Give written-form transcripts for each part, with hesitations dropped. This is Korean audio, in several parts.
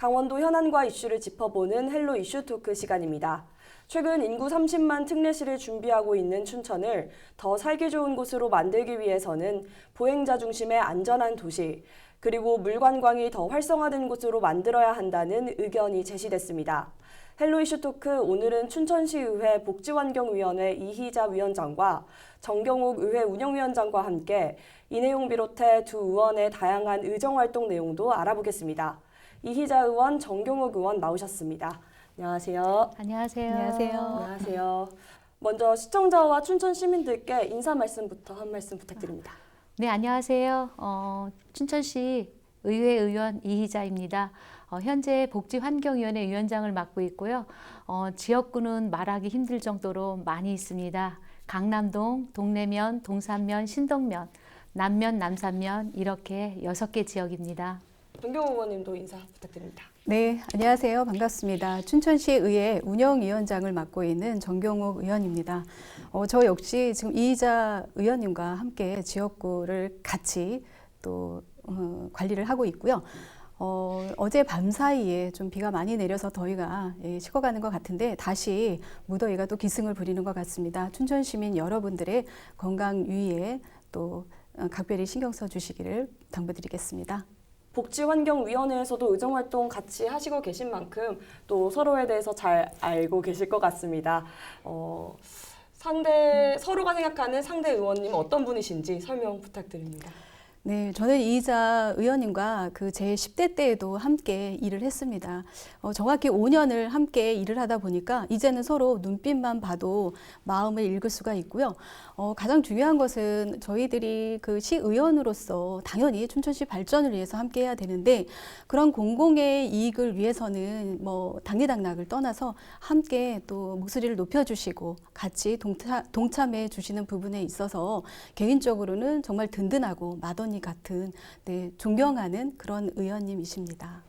강원도 현안과 이슈를 짚어보는 헬로 이슈 토크 시간입니다. 최근 인구 30만 특례시를 준비하고 있는 춘천을 더 살기 좋은 곳으로 만들기 위해서는 보행자 중심의 안전한 도시, 그리고 물관광이 더 활성화된 곳으로 만들어야 한다는 의견이 제시됐습니다. 헬로 이슈 토크 오늘은 춘천시의회 복지환경위원회 이희자 위원장과 정경욱 의회 운영위원장과 함께 이 내용 비롯해 두 의원의 다양한 의정활동 내용도 알아보겠습니다. 이희자 의원, 정경욱 의원 나오셨습니다. 안녕하세요. 안녕하세요. 안녕하세요. 안녕하세요. 먼저 시청자와 춘천 시민들께 인사 말씀부터 한 말씀 부탁드립니다. 네, 안녕하세요. 춘천시 의회 의원 이희자입니다. 현재 복지환경위원회 위원장을 맡고 있고요. 지역구는 말하기 힘들 정도로 많이 있습니다. 강남동, 동래면, 동산면, 신동면, 남면, 남산면 이렇게 6개 지역입니다. 정경욱 의원님도 인사 부탁드립니다. 네, 안녕하세요. 반갑습니다. 춘천시의회 운영위원장을 맡고 있는 정경욱 의원입니다. 저 역시 지금 이희자 의원님과 함께 지역구를 같이 또 관리를 하고 있고요. 어제 밤 사이에 좀 비가 많이 내려서 더위가 식어가는 것 같은데 다시 무더위가 또 기승을 부리는 것 같습니다. 춘천 시민 여러분들의 건강 유의에 또 각별히 신경 써 주시기를 당부드리겠습니다. 복지환경위원회에서도 의정활동 같이 하시고 계신 만큼 또 서로에 대해서 잘 알고 계실 것 같습니다. 서로가 생각하는 상대 의원님 어떤 분이신지 설명 부탁드립니다. 네, 저는 이희자 의원님과 제 10대 때에도 함께 일을 했습니다. 정확히 5년을 함께 일을 하다 보니까 이제는 서로 눈빛만 봐도 마음을 읽을 수가 있고요. 가장 중요한 것은 저희들이 시의원으로서 당연히 춘천시 발전을 위해서 함께 해야 되는데 그런 공공의 이익을 위해서는 당리당락을 떠나서 함께 또 목소리를 높여주시고 같이 동참해 주시는 부분에 있어서 개인적으로는 정말 든든하고 맏언니 같은 존경하는 그런 의원님이십니다.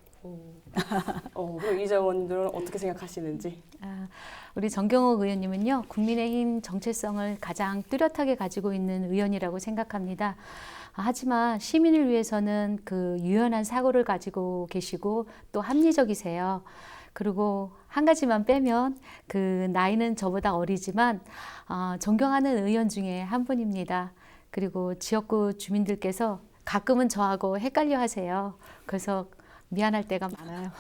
그럼 이희자 의원님들은 어떻게 생각하시는지? 우리 정경욱 의원님은요, 국민의힘 정체성을 가장 뚜렷하게 가지고 있는 의원이라고 생각합니다. 하지만 시민을 위해서는 유연한 사고를 가지고 계시고 또 합리적이세요. 그리고 한 가지만 빼면 나이는 저보다 어리지만 존경하는 의원 중에 한 분입니다. 그리고 지역구 주민들께서 가끔은 저하고 헷갈려 하세요. 그래서 미안할 때가 많아요.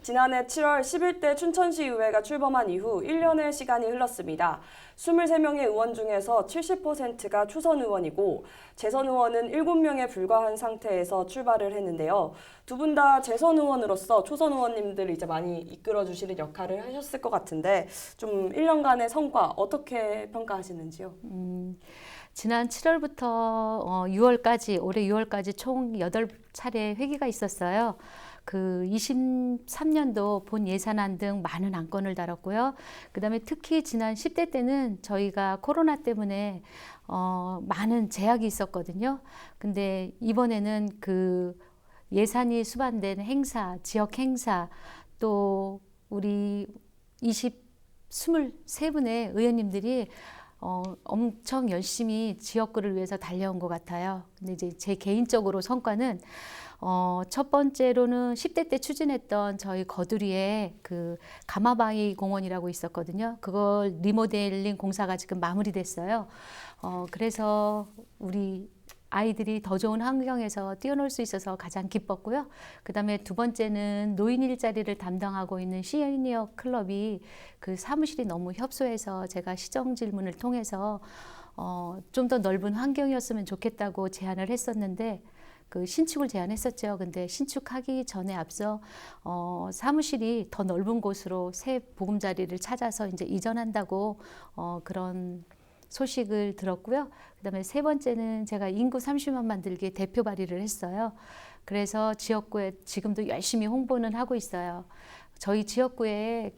지난해 7월 11대 춘천시의회가 출범한 이후 1년의 시간이 흘렀습니다. 23명의 의원 중에서 70%가 초선 의원이고 재선 의원은 7명에 불과한 상태에서 출발을 했는데요. 두 분 다 재선 의원으로서 초선 의원님들 이제 많이 이끌어 주시는 역할을 하셨을 것 같은데 좀 1년간의 성과 어떻게 평가하시는지요? 지난 7월부터 6월까지, 올해 6월까지 총 8차례 회기가 있었어요. 23년도 본 예산안 등 많은 안건을 다뤘고요. 그 다음에 특히 지난 10대 때는 저희가 코로나 때문에 많은 제약이 있었거든요. 근데 이번에는 예산이 수반된 행사, 지역 행사, 또 우리 23분의 의원님들이 엄청 열심히 지역구를 위해서 달려온 것 같아요. 근데 이제 제 개인적으로 성과는 첫 번째로는 10대 때 추진했던 저희 거두리에 가마바위 공원이라고 있었거든요. 그걸 리모델링 공사가 지금 마무리됐어요. 그래서 우리 아이들이 더 좋은 환경에서 뛰어놀 수 있어서 가장 기뻤고요. 그 다음에 두 번째는 노인 일자리를 담당하고 있는 시니어 클럽이 사무실이 너무 협소해서 제가 시정 질문을 통해서 좀 더 넓은 환경이었으면 좋겠다고 제안을 했었는데 신축을 제안했었죠. 근데 신축하기 전에 앞서 사무실이 더 넓은 곳으로 새 보금자리를 찾아서 이제 이전한다고 그런 소식을 들었고요. 그다음에 세 번째는 제가 인구 30만 만들기 대표 발의를 했어요. 그래서 지역구에 지금도 열심히 홍보는 하고 있어요. 저희 지역구에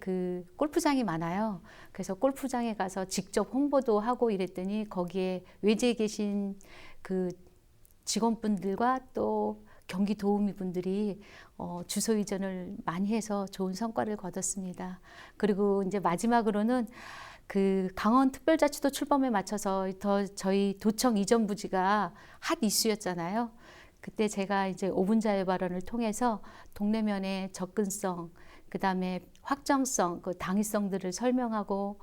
골프장이 많아요. 그래서 골프장에 가서 직접 홍보도 하고 이랬더니 거기에 외지에 계신 직원분들과 또 경기 도우미 분들이 주소 이전을 많이 해서 좋은 성과를 거뒀습니다. 그리고 이제 마지막으로는 강원특별자치도 출범에 맞춰서 저희 도청 이전 부지가 핫 이슈였잖아요. 그때 제가 이제 5분 자유 발언을 통해서 동네면의 접근성, 그다음에 확정성, 그 당위성들을 설명하고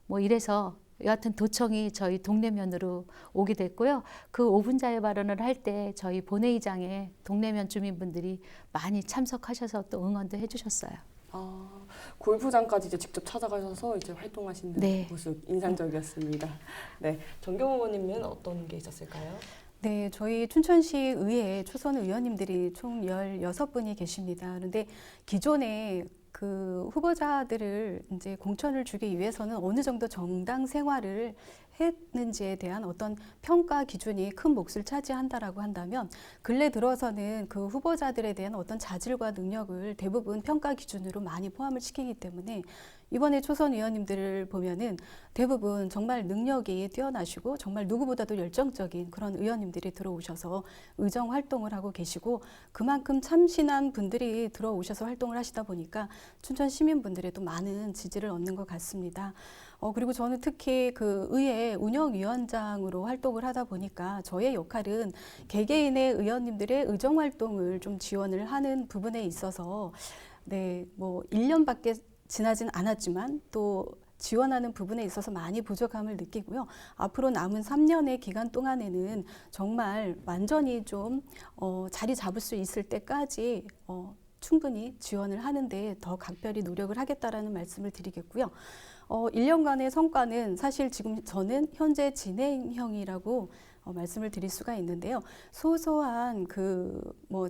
뭐 이래서 여하튼 도청이 저희 동네면으로 오게 됐고요. 그 5분 자유 발언을 할 때 저희 본회의장에 동네면 주민분들이 많이 참석하셔서 또 응원도 해주셨어요. 골프장까지 이제 직접 찾아가셔서 이제 활동하시는 네. 모습 인상적이었습니다. 네, 정경 의원님은 어떤 게 있었을까요? 네, 저희 춘천시 의회에 초선 의원님들이 총 16분이 계십니다. 그런데 기존에 그 후보자들을 이제 공천을 주기 위해서는 어느 정도 정당 생활을 했는지에 대한 어떤 평가 기준이 큰 몫을 차지한다라고 한다면 근래 들어서는 그 후보자들에 대한 어떤 자질과 능력을 대부분 평가 기준으로 많이 포함을 시키기 때문에 이번에 초선 의원님들을 보면은 대부분 정말 능력이 뛰어나시고 정말 누구보다도 열정적인 그런 의원님들이 들어오셔서 의정 활동을 하고 계시고 그만큼 참신한 분들이 들어오셔서 활동을 하시다 보니까 춘천 시민분들에도 많은 지지를 얻는 것 같습니다. 그리고 저는 특히 그 의회 운영위원장으로 활동을 하다 보니까 저의 역할은 개개인의 의원님들의 의정 활동을 좀 지원을 하는 부분에 있어서 네, 뭐 1년밖에 지나진 않았지만 또 지원하는 부분에 있어서 많이 부족함을 느끼고요. 앞으로 남은 3년의 기간 동안에는 정말 완전히 좀 자리 잡을 수 있을 때까지 충분히 지원을 하는데 더 각별히 노력을 하겠다라는 말씀을 드리겠고요. 1년간의 성과는 사실 지금 저는 현재 진행형이라고 말씀을 드릴 수가 있는데요. 소소한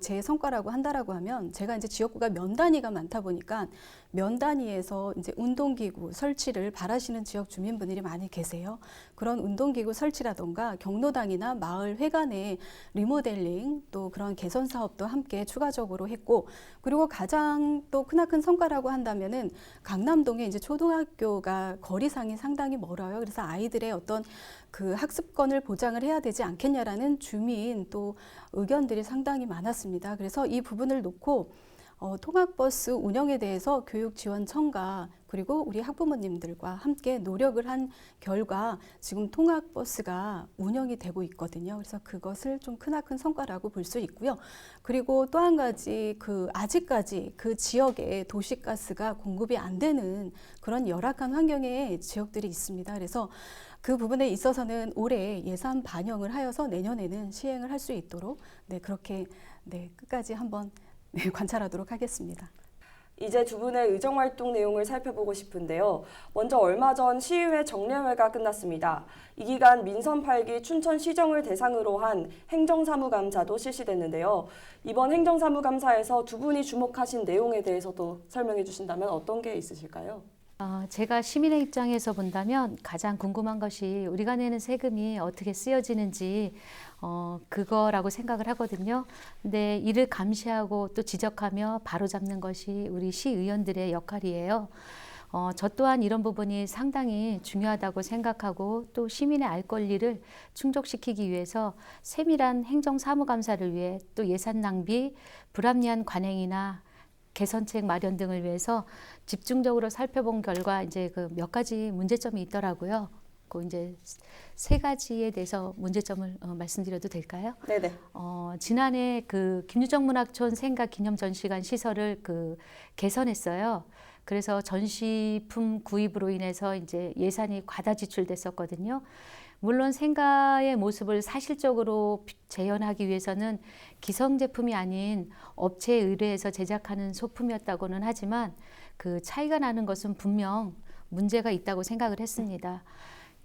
제 성과라고 한다라고 하면 제가 이제 지역구가 면 단위가 많다 보니까 면 단위에서 이제 운동기구 설치를 바라시는 지역 주민분들이 많이 계세요. 그런 운동기구 설치라던가 경로당이나 마을 회관의 리모델링 또 그런 개선 사업도 함께 추가적으로 했고 그리고 가장 또 크나큰 성과라고 한다면은 강남동에 이제 초등학교가 거리상이 상당히 멀어요. 그래서 아이들의 어떤 그 학습권을 보장을 해야 되지 않겠냐라는 주민 또 의견들이 상당히 많았습니다. 그래서 이 부분을 놓고 통학버스 운영에 대해서 교육지원청과 그리고 우리 학부모님들과 함께 노력을 한 결과 지금 통학버스가 운영이 되고 있거든요. 그래서 그것을 좀 크나큰 성과라고 볼 수 있고요. 그리고 또 한 가지 아직까지 그 지역에 도시가스가 공급이 안 되는 그런 열악한 환경의 지역들이 있습니다. 그래서 그 부분에 있어서는 올해 예산 반영을 하여서 내년에는 시행을 할 수 있도록 그렇게 끝까지 한번 관찰하도록 하겠습니다. 이제 두 분의 의정활동 내용을 살펴보고 싶은데요. 먼저 얼마 전 시의회 정례회가 끝났습니다. 이 기간 민선 8기 춘천시정을 대상으로 한 행정사무감사도 실시됐는데요. 이번 행정사무감사에서 두 분이 주목하신 내용에 대해서도 설명해 주신다면 어떤 게 있으실까요? 제가 시민의 입장에서 본다면 가장 궁금한 것이 우리가 내는 세금이 어떻게 쓰여지는지 그거라고 생각을 하거든요. 근데 이를 감시하고 또 지적하며 바로잡는 것이 우리 시의원들의 역할이에요. 저 또한 이런 부분이 상당히 중요하다고 생각하고 또 시민의 알 권리를 충족시키기 위해서 세밀한 행정사무감사를 위해 또 예산 낭비, 불합리한 관행이나 개선책 마련 등을 위해서 집중적으로 살펴본 결과 이제 그 몇 가지 문제점이 있더라고요. 그 이제 세 가지에 대해서 문제점을 말씀드려도 될까요? 네네. 지난해 그 김유정 문학촌 생가 기념 전시관 시설을 개선했어요. 그래서 전시품 구입으로 인해서 이제 예산이 과다 지출됐었거든요. 물론 생가의 모습을 사실적으로 재현하기 위해서는 기성 제품이 아닌 업체에 의뢰해서 제작하는 소품이었다고는 하지만 그 차이가 나는 것은 분명 문제가 있다고 생각을 했습니다.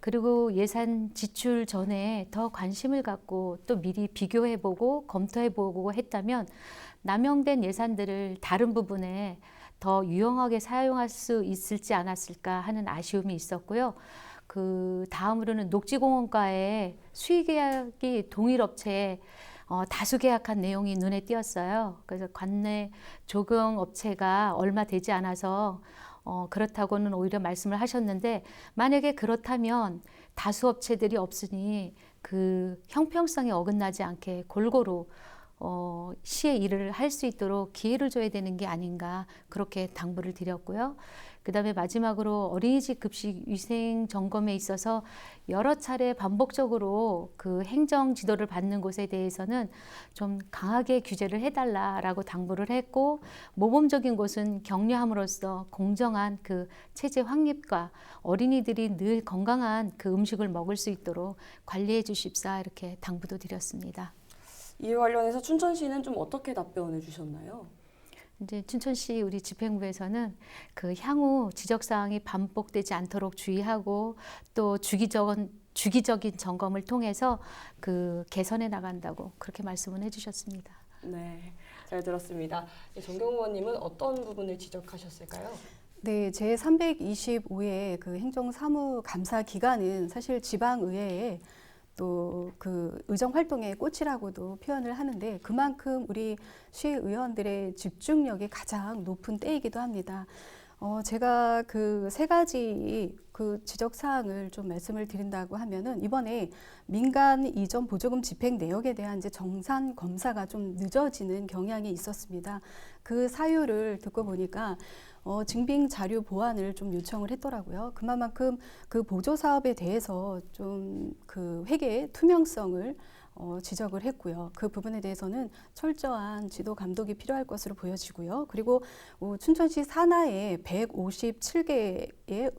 그리고 예산 지출 전에 더 관심을 갖고 또 미리 비교해보고 검토해보고 했다면 남용된 예산들을 다른 부분에 더 유용하게 사용할 수 있을지 않았을까 하는 아쉬움이 있었고요. 그 다음으로는 녹지공원과의 수의계약이 동일 업체에 다수 계약한 내용이 눈에 띄었어요. 그래서 관내 조경 업체가 얼마 되지 않아서 그렇다고는 오히려 말씀을 하셨는데 만약에 그렇다면 다수 업체들이 없으니 그 형평성에 어긋나지 않게 골고루 시의 일을 할 수 있도록 기회를 줘야 되는 게 아닌가 그렇게 당부를 드렸고요. 그다음에 마지막으로 어린이집 급식 위생 점검에 있어서 여러 차례 반복적으로 그 행정 지도를 받는 곳에 대해서는 좀 강하게 규제를 해달라라고 당부를 했고, 모범적인 곳은 격려함으로써 공정한 그 체제 확립과 어린이들이 늘 건강한 그 음식을 먹을 수 있도록 관리해 주십사 이렇게 당부도 드렸습니다. 이에 관련해서 춘천시는 좀 어떻게 답변을 주셨나요? 이제 춘천시 우리 집행부에서는 그 향후 지적 사항이 반복되지 않도록 주의하고 또 주기적인 점검을 통해서 그 개선해 나간다고 그렇게 말씀을 해주셨습니다. 네, 잘 들었습니다. 정경 의원님은 어떤 부분을 지적하셨을까요? 네, 제 325회 그 행정사무감사 기간은 사실 지방의회에 또 그 의정 활동의 꽃이라고도 표현을 하는데, 그만큼 우리 시의원들의 집중력이 가장 높은 때이기도 합니다. 제가 그 세 가지 그 지적 사항을 좀 말씀을 드린다고 하면은, 이번에 민간 이전 보조금 집행 내역에 대한 이제 정산 검사가 좀 늦어지는 경향이 있었습니다. 그 사유를 듣고 보니까 증빙 자료 보완을 좀 요청을 했더라고요. 그만큼 그 보조 사업에 대해서 좀 그 회계 투명성을 지적을 했고요. 그 부분에 대해서는 철저한 지도 감독이 필요할 것으로 보여지고요. 그리고 춘천시 산하에 157개의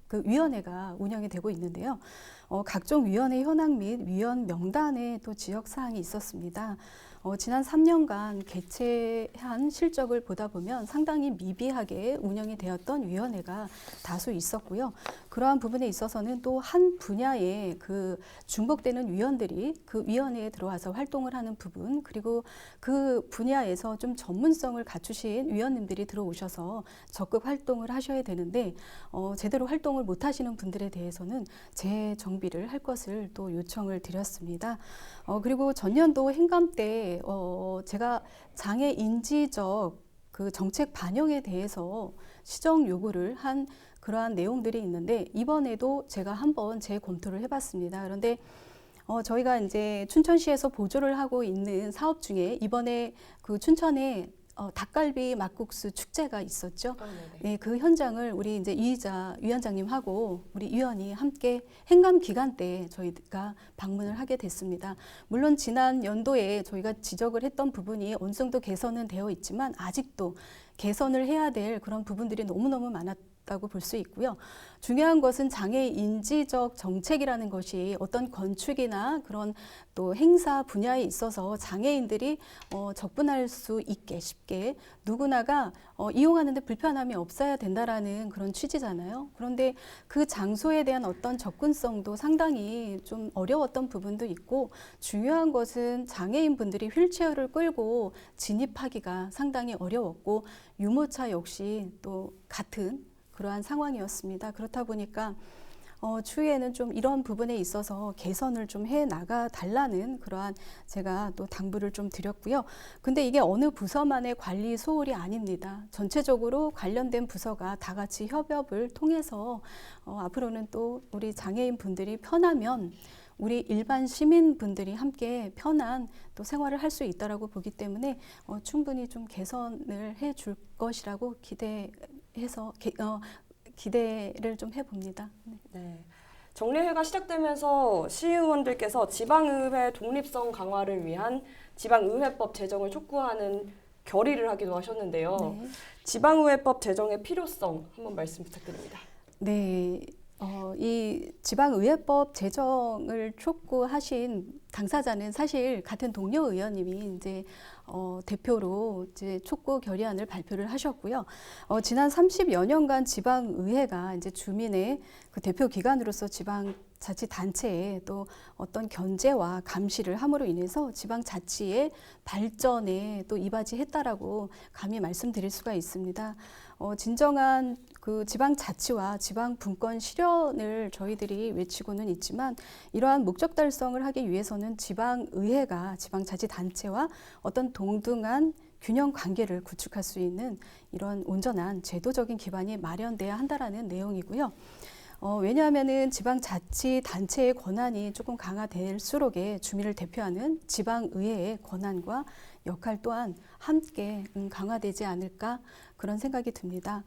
그 위원회가 운영이 되고 있는데요. 각종 위원회 현황 및 위원 명단에 또 지역 사항이 있었습니다. 지난 3년간 개최한 실적을 보다 보면 상당히 미비하게 운영이 되었던 위원회가 다수 있었고요. 그러한 부분에 있어서는 또 한 분야에 그 중복되는 위원들이 그 위원회에 들어와서 활동을 하는 부분, 그리고 그 분야에서 좀 전문성을 갖추신 위원님들이 들어오셔서 적극 활동을 하셔야 되는데 제대로 활동을 못 하시는 분들에 대해서는 재정비를 할 것을 또 요청을 드렸습니다. 그리고 전년도 행감 때 제가 장애 인지적 그 정책 반영에 대해서 시정 요구를 한 그러한 내용들이 있는데, 이번에도 제가 한번 재검토를 해봤습니다. 그런데 저희가 이제 춘천시에서 보조를 하고 있는 사업 중에 이번에 그 춘천에 닭갈비 막국수 축제가 있었죠. 네, 그 현장을 우리 이제 이희자 위원장님하고 우리 위원이 함께 행감 기간 때 저희가 방문을 하게 됐습니다. 물론 지난 연도에 저희가 지적을 했던 부분이 어느 정도 개선은 되어 있지만 아직도 개선을 해야 될 그런 부분들이 너무너무 많았다고 볼 수 있고요. 중요한 것은 장애 인지적 정책이라는 것이 어떤 건축이나 그런 또 행사 분야에 있어서 장애인들이 접근할 수 있게 쉽게 누구나가 이용하는데 불편함이 없어야 된다라는 그런 취지잖아요. 그런데 그 장소에 대한 어떤 접근성도 상당히 좀 어려웠던 부분도 있고, 중요한 것은 장애인 분들이 휠체어를 끌고 진입하기가 상당히 어려웠고, 유모차 역시 또 같은 그러한 상황이었습니다. 그렇다 보니까 추후에는 좀 이런 부분에 있어서 개선을 좀 해 나가 달라는 그러한 제가 또 당부를 좀 드렸고요. 근데 이게 어느 부서만의 관리 소홀이 아닙니다. 전체적으로 관련된 부서가 다 같이 협업을 통해서 앞으로는 또 우리 장애인 분들이 편하면 우리 일반 시민분들이 함께 편한 또 생활을 할 수 있다라고 보기 때문에 충분히 좀 개선을 해 줄 것이라고 기대를 좀 해봅니다. 네. 정례회가 시작되면서 시의원들께서 지방의회 독립성 강화를 위한 지방의회법 제정을 촉구하는 결의를 하기도 하셨는데요. 네. 지방의회법 제정의 필요성 한번 말씀 부탁드립니다. 네. 이 지방의회법 제정을 촉구하신 당사자는 사실 같은 동료 의원님이 이제 대표로 이제 촉구 결의안을 발표를 하셨고요. 지난 30여 년간 지방의회가 이제 주민의 그 대표 기관으로서 지방자치단체에 또 어떤 견제와 감시를 함으로 인해서 지방자치의 발전에 또 이바지했다라고 감히 말씀드릴 수가 있습니다. 진정한 그 지방자치와 지방분권 실현을 저희들이 외치고는 있지만, 이러한 목적 달성을 하기 위해서는 지방의회가 지방자치단체와 어떤 동등한 균형 관계를 구축할 수 있는 이런 온전한 제도적인 기반이 마련돼야 한다라는 내용이고요. 왜냐하면은 지방자치단체의 권한이 조금 강화될수록에 주민을 대표하는 지방의회의 권한과 역할 또한 함께 강화되지 않을까 그런 생각이 듭니다.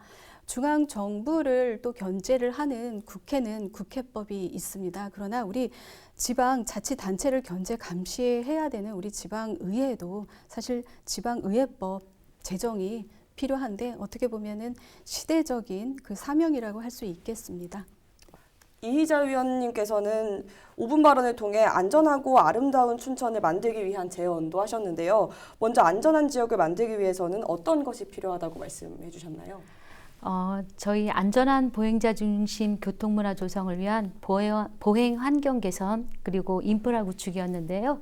중앙정부를 또 견제를 하는 국회는 국회법이 있습니다. 그러나 우리 지방자치단체를 견제 감시해야 되는 우리 지방의회도 사실 지방의회법 제정이 필요한데 어떻게 보면은 시대적인 그 사명이라고 할 수 있겠습니다. 이희자 위원님께서는 5분 발언을 통해 안전하고 아름다운 춘천을 만들기 위한 제언도 하셨는데요. 먼저 안전한 지역을 만들기 위해서는 어떤 것이 필요하다고 말씀해 주셨나요? 저희 안전한 보행자 중심 교통문화 조성을 위한 보행 환경 개선 그리고 인프라 구축이었는데요.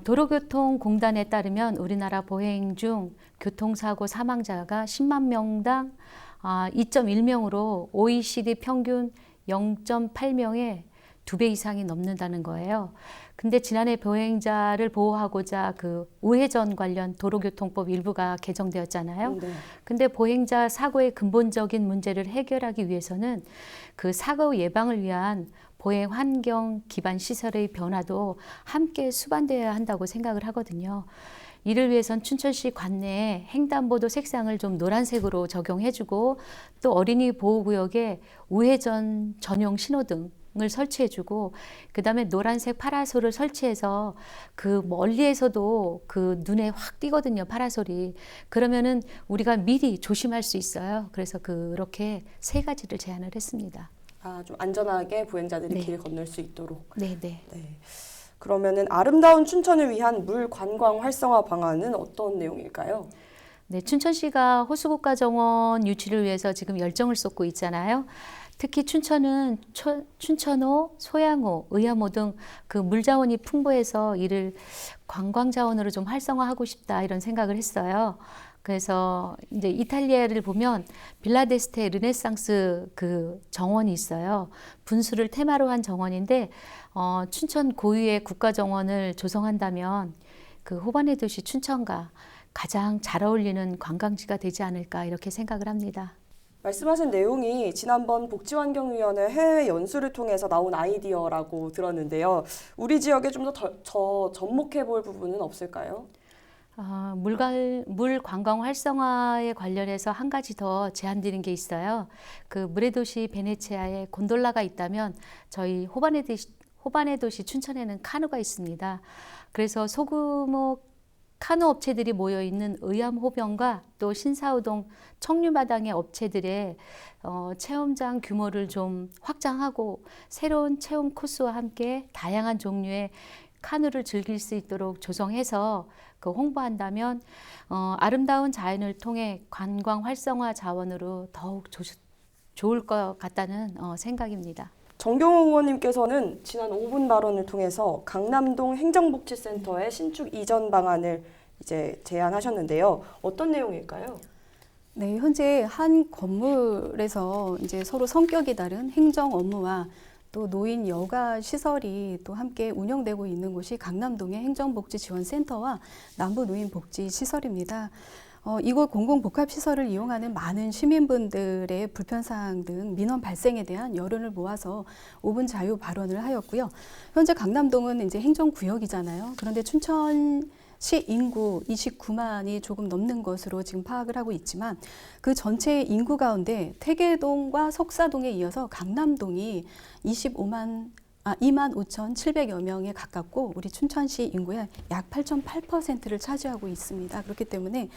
도로교통공단에 따르면 우리나라 보행 중 교통사고 사망자가 10만 명당 2.1명으로 OECD 평균 0.8명의 2배 이상이 넘는다는 거예요. 근데 지난해 보행자를 보호하고자 그 우회전 관련 도로교통법 일부가 개정되었잖아요. 네. 근데 보행자 사고의 근본적인 문제를 해결하기 위해서는 그 사고 예방을 위한 보행 환경 기반 시설의 변화도 함께 수반되어야 한다고 생각을 하거든요. 이를 위해선 춘천시 관내에 횡단보도 색상을 좀 노란색으로 적용해주고 또 어린이 보호구역에 우회전 전용 신호등을 설치해주고 그다음에 노란색 파라솔을 설치해서 그 멀리에서도 그 눈에 확 띄거든요, 파라솔이. 그러면은 우리가 미리 조심할 수 있어요. 그래서 그렇게 3가지를 제안을 했습니다. 좀 안전하게 보행자들이 네. 길 건널 수 있도록. 네. 그러면은 아름다운 춘천을 위한 물 관광 활성화 방안은 어떤 내용일까요? 네, 춘천시가 호수국가 정원 유치를 위해서 지금 열정을 쏟고 있잖아요. 특히 춘천은 춘천호, 소양호, 의암호 등 그 물자원이 풍부해서 이를 관광자원으로 좀 활성화하고 싶다 이런 생각을 했어요. 그래서 이제 이탈리아를 보면 빌라데스테 르네상스 그 정원이 있어요. 분수를 테마로 한 정원인데 춘천 고유의 국가정원을 조성한다면 그 호반의 도시 춘천과 가장 잘 어울리는 관광지가 되지 않을까 이렇게 생각을 합니다. 말씀하신 내용이 지난번 복지환경위원회 해외 연수를 통해서 나온 아이디어라고 들었는데요. 우리 지역에 좀 더 접목해 볼 부분은 없을까요? 물 관광 활성화에 관련해서 한 가지 더 제안드린 게 있어요. 그 물의 도시 베네치아에 곤돌라가 있다면 저희 호반의 도시 춘천에는 카누가 있습니다. 그래서 소규모 카누 업체들이 모여 있는 의암호변과 또 신사우동 청류마당의 업체들의 체험장 규모를 좀 확장하고 새로운 체험 코스와 함께 다양한 종류의 카누를 즐길 수 있도록 조성해서 그 홍보한다면 아름다운 자연을 통해 관광 활성화 자원으로 더욱 좋을 것 같다는 생각입니다. 정경호 의원님께서는 지난 5분 발언을 통해서 강남동 행정복지센터의 신축 이전 방안을 이제 제안하셨는데요. 어떤 내용일까요? 네, 현재 한 건물에서 이제 서로 성격이 다른 행정 업무와 또 노인 여가 시설이 또 함께 운영되고 있는 곳이 강남동의 행정복지지원센터와 남부노인복지시설입니다. 이곳 공공복합시설을 이용하는 많은 시민분들의 불편사항 등 민원 발생에 대한 여론을 모아서 5분 자유 발언을 하였고요. 현재 강남동은 이제 행정구역이잖아요. 그런데 춘천시 인구 29만이 조금 넘는 것으로 지금 파악을 하고 있지만 그 전체 인구 가운데 태계동과 석사동에 이어서 강남동이 2만 5,700여 명에 가깝고 우리 춘천시 인구의 약 8.8%를 차지하고 있습니다. 그렇기 때문에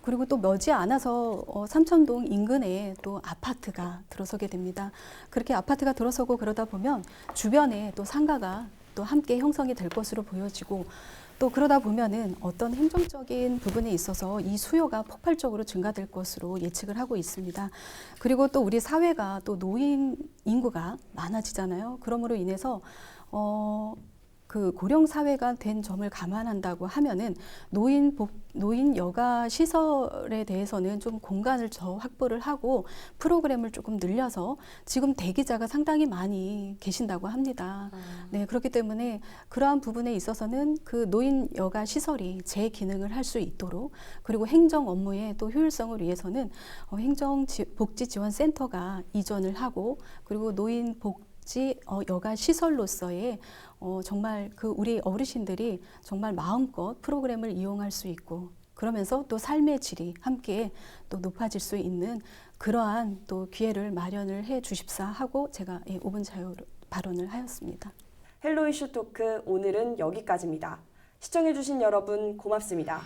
그리고 또 머지않아서 삼천동 인근에 또 아파트가 들어서게 됩니다. 그렇게 아파트가 들어서고 그러다 보면 주변에 또 상가가 또 함께 형성이 될 것으로 보여지고 또 그러다 보면은 어떤 행정적인 부분에 있어서 이 수요가 폭발적으로 증가될 것으로 예측을 하고 있습니다. 그리고 또 우리 사회가 또 노인 인구가 많아지잖아요. 그러므로 인해서 그 고령 사회가 된 점을 감안한다고 하면은 노인 여가 시설에 대해서는 좀 공간을 더 확보를 하고 프로그램을 조금 늘려서 지금 대기자가 상당히 많이 계신다고 합니다. 네, 그렇기 때문에 그러한 부분에 있어서는 그 노인 여가 시설이 제 기능을 할 수 있도록, 그리고 행정 업무의 또 효율성을 위해서는 행정복지지원센터가 이전을 하고, 그리고 노인 복지 여가 시설로서의 정말 그 우리 어르신들이 정말 마음껏 프로그램을 이용할 수 있고, 그러면서 또 삶의 질이 함께 또 높아질 수 있는 그러한 또 기회를 마련을 해 주십사 하고 제가 5분 자유 발언을 하였습니다. 헬로 이슈 토크 오늘은 여기까지입니다. 시청해주신 여러분 고맙습니다.